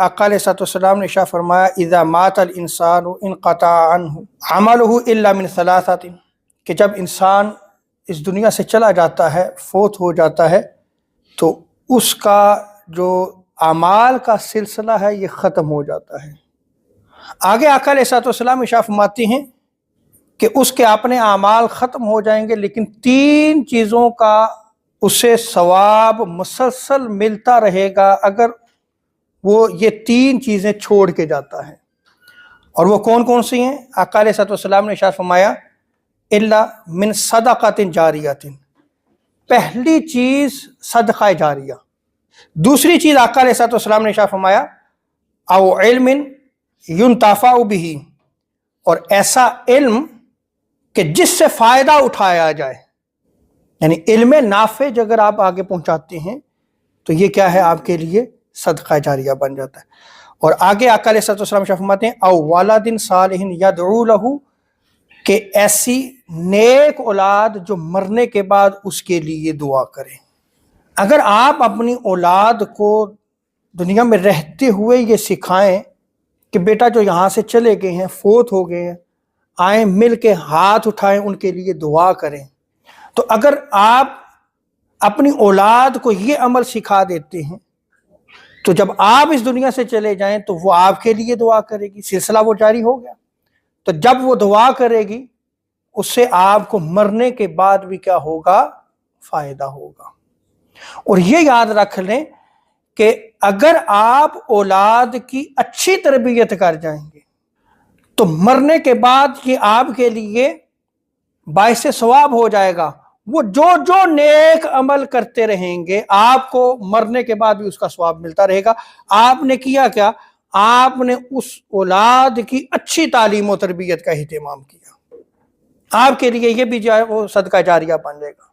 آقا علیہ الصلوۃ والسلام نے ارشاد فرمایا اذا مات الانسان انقطع عنہ عملہ الا من ثلاثۃ، کہ جب انسان اس دنیا سے چلا جاتا ہے، فوت ہو جاتا ہے، تو اس کا جو اعمال کا سلسلہ ہے یہ ختم ہو جاتا ہے۔ آگے آقا علیہ الصلوۃ والسلام ارشاد فرماتے ہیں کہ اس کے اپنے اعمال ختم ہو جائیں گے، لیکن تین چیزوں کا اسے ثواب مسلسل ملتا رہے گا اگر وہ یہ تین چیزیں چھوڑ کے جاتا ہے۔ اور وہ کون کون سی ہیں؟ آقا علیہ الصلوۃ والسلام نے ارشاد فرمایا الا من صدقۃ جاریۃ، پہلی چیز صدقہ جاریہ، دوسری چیز آقا علیہ الصلوۃ والسلام نے ارشاد فرمایا او علم ینتفع بہ، اور ایسا علم کہ جس سے فائدہ اٹھایا جائے، یعنی علم نافع اگر آپ آگے پہنچاتے ہیں تو یہ کیا ہے؟ آپ کے لیے صدقہ جاریہ بن جاتا ہے۔ اور آگے آقا علیہ الصلوۃ والسلام فرماتے ہیں او ولد صالح یدعو لہ، کہ ایسی نیک اولاد جو مرنے کے بعد اس کے لیے دعا کرے۔ اگر آپ اپنی اولاد کو دنیا میں رہتے ہوئے یہ سکھائیں کہ بیٹا جو یہاں سے چلے گئے ہیں، فوت ہو گئے ہیں، آئیں مل کے ہاتھ اٹھائیں ان کے لیے دعا کریں، تو اگر آپ اپنی اولاد کو یہ عمل سکھا دیتے ہیں تو جب آپ اس دنیا سے چلے جائیں تو وہ آپ کے لیے دعا کرے گی، سلسلہ وہ جاری ہو گیا۔ تو جب وہ دعا کرے گی اس سے آپ کو مرنے کے بعد بھی کیا ہوگا؟ فائدہ ہوگا۔ اور یہ یاد رکھ لیں کہ اگر آپ اولاد کی اچھی تربیت کر جائیں گے تو مرنے کے بعد یہ آپ کے لیے باعث ثواب ہو جائے گا۔ وہ جو نیک عمل کرتے رہیں گے آپ کو مرنے کے بعد بھی اس کا ثواب ملتا رہے گا۔ آپ نے کیا کیا؟ آپ نے اس اولاد کی اچھی تعلیم و تربیت کا اہتمام کیا، آپ کے لیے یہ بھی جو ہے وہ صدقہ جاریہ بن جائے گا۔